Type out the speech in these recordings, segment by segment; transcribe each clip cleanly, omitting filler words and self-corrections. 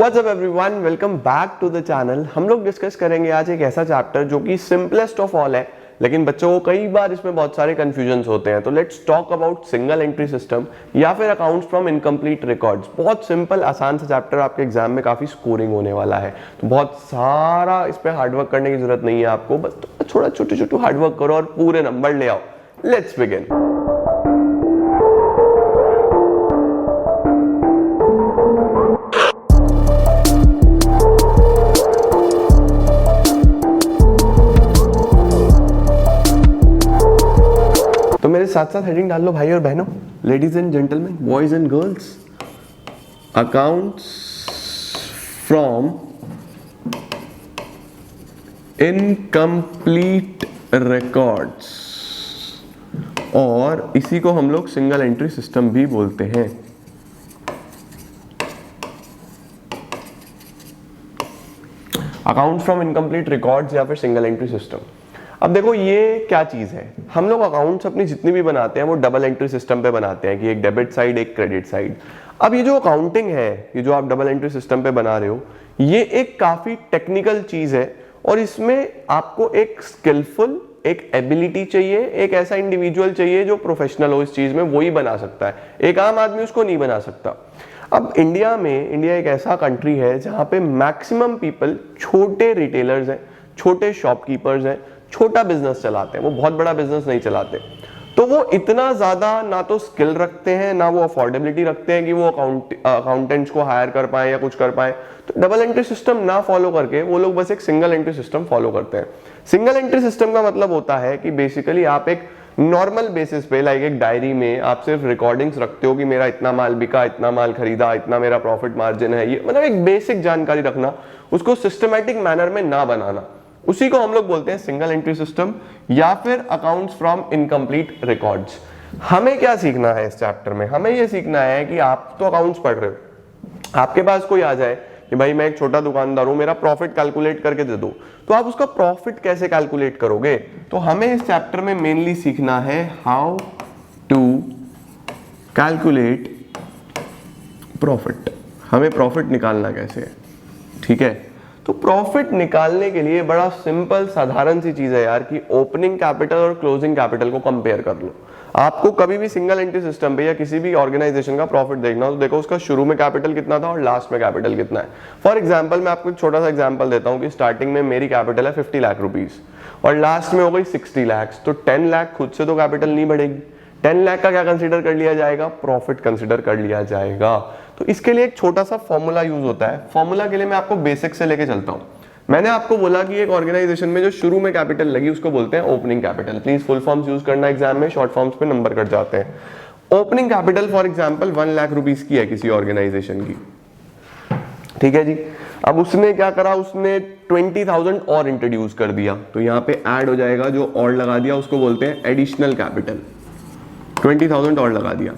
What's up everyone, welcome back to the channel. हम लोग discuss करेंगे आज एक ऐसा चैप्टर जो कि सिंपलेस्ट ऑफ ऑल है, लेकिन बच्चों को कई बार इसमें बहुत सारे कंफ्यूजन्स होते हैं। तो let's talk about single entry system या फिर अकाउंट्स फ्रॉम इनकम्प्लीट रिकॉर्ड्स। बहुत सिंपल आसान सा चैप्टर, आपके एग्जाम में काफी स्कोरिंग होने वाला है, तो बहुत सारा इस पे हार्डवर्क करने की जरूरत नहीं है आपको। बस थोड़ा छोटे छोटे हार्डवर्क करो और पूरे नंबर ले आओ। Let's begin. तो मेरे साथ साथ हेडिंग डाल लो भाई और बहनों, ladies and gentleman, boys and girls. Accounts from incomplete records, और इसी को हम लोग सिंगल एंट्री सिस्टम भी बोलते हैं। अकाउंट्स फ्रॉम इनकम्प्लीट रिकॉर्ड्स या फिर सिंगल एंट्री सिस्टम। अब देखो ये क्या चीज है, हम लोग अकाउंट्स अपनी जितनी भी बनाते हैं वो डबल एंट्री सिस्टम पे बनाते हैं कि एक डेबिट साइड एक क्रेडिट साइड। अब ये जो अकाउंटिंग है, ये जो आप डबल एंट्री सिस्टम पे बना रहे हो, ये एक काफी टेक्निकल चीज है और इसमें आपको एक स्किलफुल, एक एबिलिटी चाहिए, एक ऐसा इंडिविजुअल चाहिए जो प्रोफेशनल हो इस चीज में, वो ही बना सकता है। एक आम आदमी उसको नहीं बना सकता। अब इंडिया एक ऐसा कंट्री है जहां पे मैक्सिमम पीपल छोटे रिटेलर्स हैं, छोटे शॉपकीपर्स हैं, छोटा बिजनेस चलाते हैं, वो बहुत बड़ा बिजनेस नहीं चलाते। तो वो इतना ज्यादा ना तो स्किल रखते हैं, ना वो अफोर्डेबिलिटी रखते हैं कि वो अकाउंटेंट्स को हायर कर पाए या कुछ कर पाए। तो डबल एंट्री सिस्टम ना फॉलो करके वो लोग बस एक सिंगल एंट्री सिस्टम फॉलो करते हैं। सिंगल एंट्री सिस्टम का मतलब होता है कि बेसिकली आप एक नॉर्मल बेसिस पे, लाइक एक डायरी में आप सिर्फ रिकॉर्डिंग्स रखते हो कि मेरा इतना माल बिका, इतना माल खरीदा, इतना मेरा प्रॉफिट मार्जिन है, ये मतलब एक बेसिक जानकारी रखना, उसको सिस्टमैटिक मैनर में ना बनाना, उसी को हम लोग बोलते हैं सिंगल एंट्री सिस्टम या फिर अकाउंट्स फ्रॉम इनकम्प्लीट रिकॉर्ड्स। हमें क्या सीखना है इस चैप्टर में? हमें यह सीखना है कि आप तो अकाउंट्स पढ़ रहे हो, आपके पास कोई आ जाए कि भाई मैं एक छोटा दुकानदार हूं, मेरा प्रॉफिट कैलकुलेट करके दे दो, तो आप उसका प्रॉफिट कैसे कैलकुलेट करोगे? तो हमें इस चैप्टर में मेनली सीखना है हाउ टू कैलकुलेट प्रॉफिट। हमें प्रॉफिट निकालना कैसे है, ठीक है? तो प्रॉफिट निकालने के लिए बड़ा सिंपल साधारण सी चीज है यार कि ओपनिंग कैपिटल और क्लोजिंग कैपिटल को कंपेयर कर लो। आपको कभी भी सिंगल एंट्री सिस्टम पे या किसी भी ऑर्गेनाइजेशन का प्रॉफिट देखना हो तो देखो उसका शुरू में कैपिटल कितना था और लास्ट में कैपिटल कितना है। फॉर एग्जांपल मैं आपको एक छोटा सा एग्जांपल देता हूं कि स्टार्टिंग में मेरी कैपिटल है 50 लाख रुपीस और लास्ट में हो गई 60 लाख, तो 10 लाख खुद से तो कैपिटल नहीं बढ़ेगी। 10 लाख का क्या कंसीडर कर लिया जाएगा? प्रॉफिट कंसीडर कर लिया जाएगा। तो इसके लिए एक छोटा सा फॉर्मूला यूज होता है। फॉर्मूला के लिए मैं आपको बेसिक से लेके चलता हूं। मैंने आपको बोला कि एक ऑर्गेनाइजेशन में जो शुरू में कैपिटल लगी उसको बोलते हैं opening capital. Please full forms use करना एग्जाम में, शॉर्ट फॉर्म्स पे नंबर कट जाते हैं। Opening capital for example 1 lakh rupees की है किसी ऑर्गेनाइजेशन की, ठीक है जी। अब उसने क्या करा, उसने 20,000 और इंट्रोड्यूस कर दिया, तो यहाँ पे ऐड हो जाएगा, जो और लगा दिया उसको बोलते हैं एडिशनल कैपिटल। 20,000 और लगा दिया,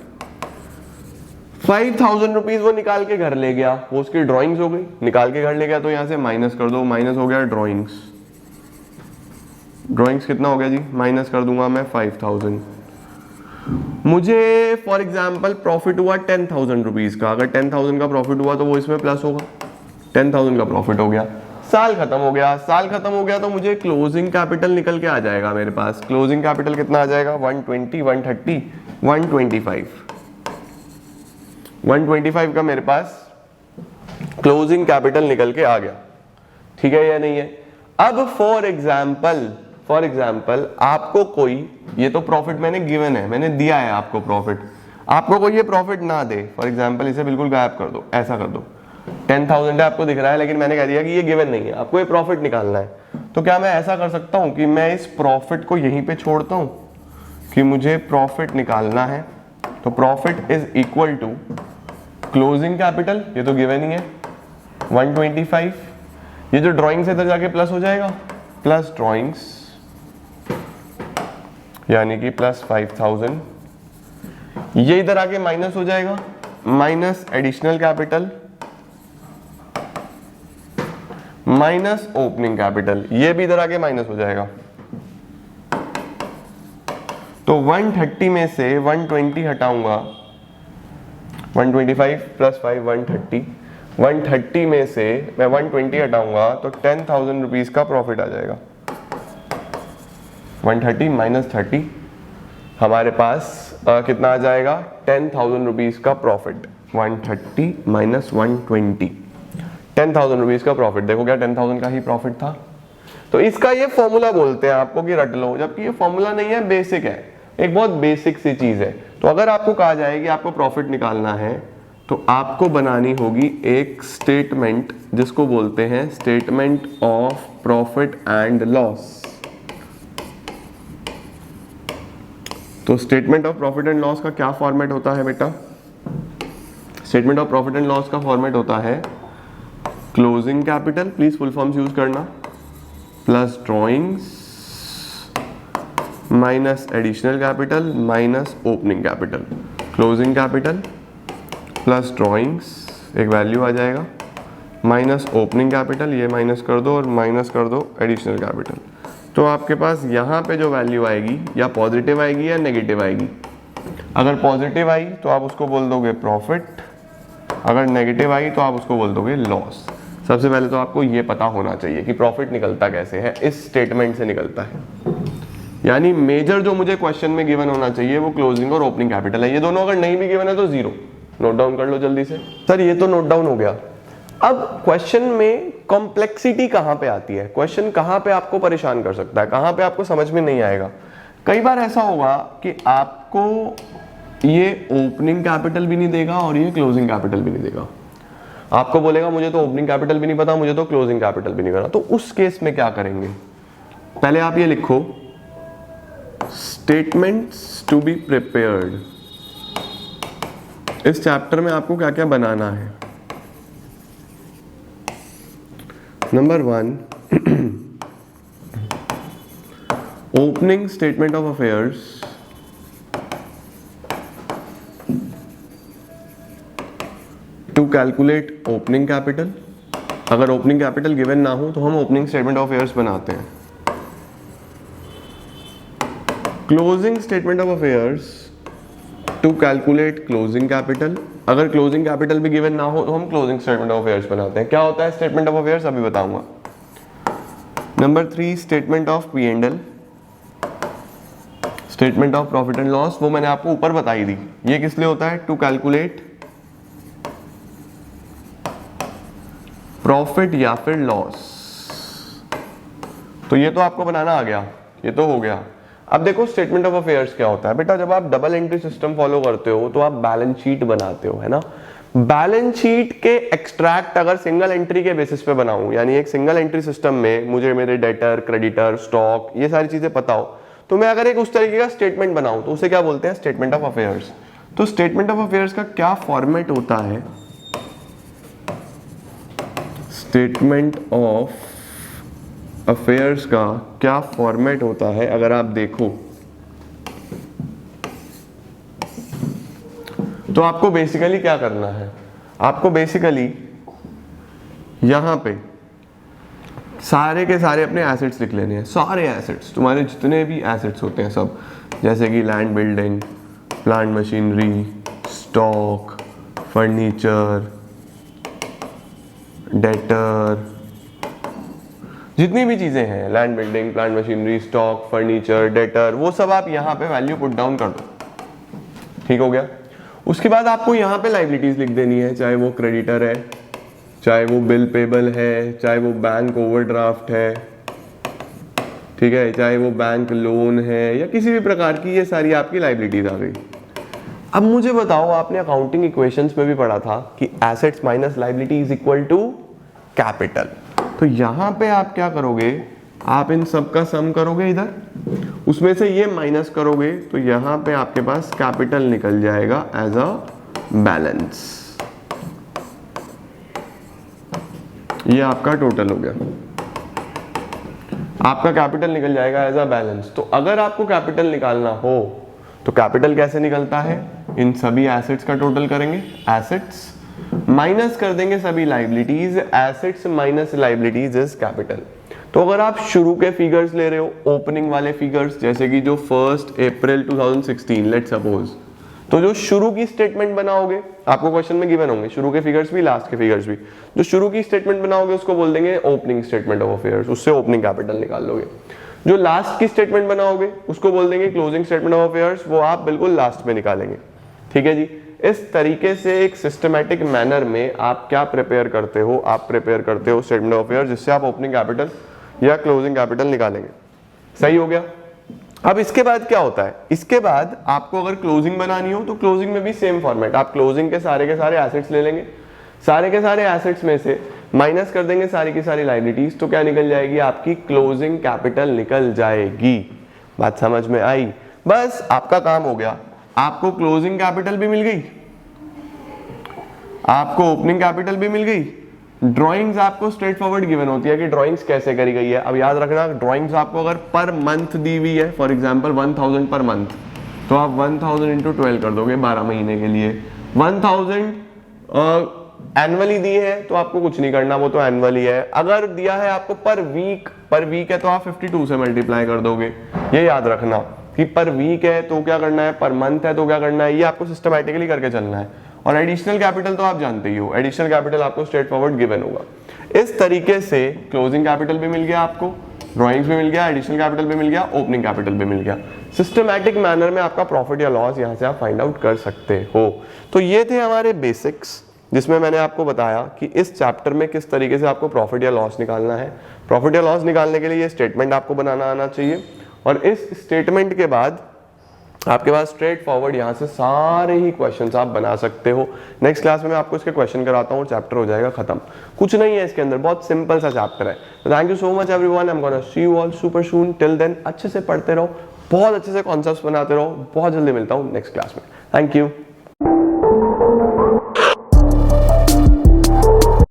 5,000 रुपीज वो निकाल के घर ले गया, वो उसकी ड्राइंग्स हो गई, निकाल के घर ले गया, तो यहां से माइनस कर दो, माइनस हो गया ड्राइंग्स। ड्राइंग्स कितना हो गया जी? माइनस कर दूंगा मैं 5,000। मुझे फॉर एग्जांपल प्रॉफिट हुआ 10,000 रुपीज का। अगर 10,000 का प्रॉफिट हुआ तो वो इसमें प्लस होगा, 10,000 का प्रॉफिट हो गया। साल खत्म हो गया, साल खत्म हो गया तो मुझे क्लोजिंग कैपिटल निकल के आ जाएगा मेरे पास। क्लोजिंग कैपिटल कितना आ जाएगा? 120, 130, 125। 125 का मेरे पास क्लोजिंग कैपिटल निकल के आ गया, ठीक है या नहीं है? अब फॉर एग्जांपल आपको कोई, ये तो प्रॉफिट मैंने गिवन है, मैंने दिया है आपको प्रॉफिट, आपको कोई ये प्रॉफिट ना दे, फॉर एग्जांपल इसे बिल्कुल गायब कर दो, ऐसा कर दो। 10,000 है आपको दिख रहा है, लेकिन मैंने कह दिया कि ये गिवन नहीं है, आपको ये प्रॉफिट निकालना है। तो क्या मैं ऐसा कर सकता हूं कि मैं इस प्रॉफिट को यहीं पे छोड़ता हूं कि मुझे प्रॉफिट निकालना है, तो profit is equal to closing capital, ये तो गिवन ही है 125, ये जो ड्राइंग्स है इधर जाके प्लस हो जाएगा, प्लस ड्राइंग्स यानी कि प्लस 5,000, ये इधर आके माइनस हो जाएगा, minus additional capital minus opening capital, ये भी इधर आके माइनस हो जाएगा। तो 130 में से 120 हटाऊंगा, 125 प्लस 5 130, 130 में से मैं 120 हटाऊंगा तो 10,000 रुपीज का प्रॉफिट आ जाएगा। 130 माइनस 30 हमारे पास कितना आ जाएगा, 10,000 रुपीज का प्रॉफिट। 130 माइनस 120, 10,000 रुपीज का प्रॉफिट। देखो क्या 10,000 का ही प्रॉफिट था। तो इसका ये फॉर्मूला बोलते हैं आपको कि रट लो, जबकि ये फॉर्मूला नहीं है, बेसिक है, एक बहुत बेसिक सी चीज है। तो अगर आपको कहा जाए कि आपको प्रॉफिट निकालना है तो आपको बनानी होगी एक स्टेटमेंट जिसको बोलते हैं statement of profit and loss. तो statement of profit and loss का क्या फॉर्मेट होता है बेटा? Statement of profit and loss का फॉर्मेट होता है closing capital, please full forms use करना, plus drawings minus additional capital minus opening capital. Closing capital plus drawings, एक वैल्यू आ जाएगा, माइनस ओपनिंग कैपिटल, ये माइनस कर दो और माइनस कर दो एडिशनल कैपिटल। तो आपके पास यहाँ पे जो वैल्यू आएगी या पॉजिटिव आएगी या नेगेटिव आएगी। अगर पॉजिटिव आई तो आप उसको बोल दोगे प्रॉफिट, अगर नेगेटिव आई तो आप उसको बोल दोगे लॉस। सबसे पहले तो आपको ये पता होना चाहिए कि प्रॉफिट निकलता कैसे है, इस स्टेटमेंट से निकलता है। यानी मेजर जो मुझे क्वेश्चन में गिवन होना चाहिए वो क्लोजिंग और ओपनिंग कैपिटल है। ये दोनों अगर नहीं भी गिवन है तो जीरो। नोट डाउन कर लो जल्दी से। सर ये तो नोट डाउन हो गया। अब क्वेश्चन में कॉम्प्लेक्सिटी कहां पे आती है, क्वेश्चन कहां पे आपको परेशान कर सकता है, कहां पे आपको समझ में नहीं आएगा। कई बार ऐसा होगा कि आपको ये ओपनिंग कैपिटल भी नहीं देगा और ये क्लोजिंग कैपिटल भी नहीं देगा। आपको बोलेगा मुझे तो ओपनिंग कैपिटल भी नहीं पता, मुझे तो क्लोजिंग कैपिटल भी नहीं पता। तो उस केस में क्या करेंगे? पहले आप ये लिखो, स्टेटमेंट्स टू बी प्रिपेयर्ड। इस चैप्टर में आपको क्या क्या बनाना है? Number 1, opening statement of affairs to calculate opening capital. अगर ओपनिंग कैपिटल गिवन ना हो तो हम ओपनिंग स्टेटमेंट ऑफ अफेयर्स बनाते हैं। Closing statement of affairs to calculate closing capital. अगर क्लोजिंग कैपिटल भी गिवन ना हो तो हम क्लोजिंग स्टेटमेंट ऑफ अफेयर्स बनाते हैं। क्या होता है स्टेटमेंट ऑफ अफेयर्स अभी बताऊंगा। Number 3, statement of P and L. Statement of profit and loss वो मैंने आपको ऊपर बताई दी। ये किस लिए होता है? टू कैलकुलेट प्रॉफिट या फिर लॉस। तो ये तो आपको बनाना आ गया, ये तो हो गया। अब देखो स्टेटमेंट ऑफ अफेयर्स क्या होता है बेटा। जब आप डबल एंट्री सिस्टम फॉलो करते हो तो आप बैलेंस शीट बनाते हो, है ना। बैलेंस शीट के एक्सट्रैक्ट अगर सिंगल एंट्री के बेसिस पे बनाऊं, यानी एक सिंगल एंट्री सिस्टम में मुझे मेरे डेटर, क्रेडिटर, स्टॉक, ये सारी चीजें पता हो, तो मैं अगर एक उस तरीके का स्टेटमेंट बनाऊं तो उसे क्या बोलते हैं? Statement of affairs. तो स्टेटमेंट ऑफ अफेयर्स का क्या फॉर्मेट होता है? स्टेटमेंट ऑफ अफेयर्स का क्या फॉर्मेट होता है अगर आप देखो तो आपको बेसिकली क्या करना है? आपको बेसिकली यहां पे सारे के सारे अपने एसेट्स लिख लेने हैं। सारे एसेट्स, तुम्हारे जितने भी एसेट्स होते हैं सब, जैसे कि land, building, plant machinery, stock, furniture, debtor, जितनी भी चीजें हैं, land, building, plant machinery, stock, furniture, debtor, वो सब आप यहाँ पे वैल्यू पुट डाउन कर दो। ठीक हो गया। उसके बाद आपको यहाँ पे लाइबिलिटीज लिख देनी है, चाहे वो क्रेडिटर है, चाहे वो बिल पेबल है, चाहे वो बैंक ओवरड्राफ्ट है, ठीक है, चाहे वो बैंक लोन है या किसी भी प्रकार की, ये सारी आपकी लाइबिलिटीज आ गई। अब मुझे बताओ, आपने अकाउंटिंग इक्वेशंस में भी पढ़ा था कि assets minus liability is equal to capital. तो यहां पे आप क्या करोगे? आप इन सब का सम करोगे, इधर उसमें से ये माइनस करोगे तो यहां पे आपके पास कैपिटल निकल जाएगा एज अ बैलेंस। ये आपका टोटल हो गया, आपका कैपिटल निकल जाएगा एज अ बैलेंस। तो अगर आपको कैपिटल निकालना हो तो कैपिटल कैसे निकलता है? इन सभी एसेट्स का टोटल करेंगे, एसेट्स माइनस कर देंगे सभी liabilities, assets minus liabilities is capital. तो अगर आप शुरू के फिगर्स ले रहे हो, ओपनिंग वाले फिगर्स, जैसे कि जो 1 अप्रैल 2016 लेट्स सपोज, तो जो शुरू की स्टेटमेंट बनाओगे, आपको क्वेश्चन में गिवन होंगे शुरू के फिगर्स भी लास्ट के फिगर्स भी, जो शुरू की स्टेटमेंट बनाओगे उसको बोल देंगे ओपनिंग स्टेटमेंट ऑफ अफेयर्स, उससे ओपनिंग कैपिटल निकाल लोगे। जो लास्ट की स्टेटमेंट बनाओगे उसको बोल देंगे क्लोजिंग स्टेटमेंट ऑफ अफेयर्स, वो आप बिल्कुल लास्ट में निकालेंगे। ठीक है जी। इस तरीके से एक सिस्टमैटिक मैनर में आप क्या प्रिपेयर करते हो, आप प्रिपेयर करते हो स्टेटमेंट ऑफ अफेयर्स, जिससे आप ओपनिंग कैपिटल या क्लोजिंग कैपिटल निकालेंगे। सही हो गया। अब इसके बाद क्या होता है, इसके बाद आपको अगर क्लोजिंग बनानी हो तो क्लोजिंग में भी सेम फॉर्मेट, आप क्लोजिंग के सारे एसेट्स ले लेंगे, सारे के सारे एसेट्स में से माइनस कर देंगे सारी की सारी लायबिलिटीज, तो क्या निकल जाएगी, आपकी क्लोजिंग कैपिटल निकल जाएगी। बात समझ में आई। बस आपका काम हो गया, आपको क्लोजिंग कैपिटल भी मिल गई, आपको ओपनिंग कैपिटल भी मिल गई। ड्राइंग्स आपको स्ट्रेट फॉरवर्ड गिवन होती है कि ड्राइंग्स कैसे करी गई है। अब याद रखना, ड्राइंग्स आपको अगर पर मंथ दी हुई है, फॉर एग्जांपल 1000 पर मंथ, तो आप 1000 इंटू 12 कर दोगे 12 महीने के लिए। 1000 एनुअली दी है तो आपको कुछ नहीं करना, वो तो एनुअली है। अगर दिया है आपको पर वीक है तो आप 52 से मल्टीप्लाई कर दोगे। ये याद रखना कि पर वीक है तो क्या करना है, पर मंथ है तो क्या करना है, ये आपको सिस्टमैटिकली करके चलना है। और एडिशनल कैपिटल तो आप जानते ही हो, एडिशनल कैपिटल आपको स्ट्रेट फॉरवर्ड गिवन होगा। इस तरीके से क्लोजिंग कैपिटल भी मिल गया आपको, ड्राइंग्स भी मिल गया, एडिशनल कैपिटल भी मिल गया, ओपनिंग कैपिटल भी मिल गया। सिस्टमैटिक मैनर में आपका प्रॉफिट या लॉस यहां से आप फाइंड आउट कर सकते हो। तो ये थे हमारे बेसिक्स, जिसमें मैंने आपको बताया कि इस चैप्टर में किस तरीके से आपको प्रॉफिट या लॉस निकालना है। प्रॉफिट या लॉस निकालने के लिए ये स्टेटमेंट आपको बनाना आना चाहिए, और इस स्टेटमेंट के बाद आपके पास स्ट्रेट फॉरवर्ड यहाँ से सारे ही क्वेश्चंस आप बना सकते हो। नेक्स्ट क्लास में मैं आपको इसके क्वेश्चन कराता हूँ, चैप्टर हो जाएगा खत्म। कुछ नहीं है इसके अंदर, बहुत सिंपल सा चैप्टर है। तो thank you so much everyone, I am gonna see you all super soon. Till then अच्छे से पढ़ते रहो, बहुत अच्छे से कॉन्सेप्ट्स बनाते रहो। बहुत जल्दी मिलता हूँ नेक्स्ट क्लास में। Thank you.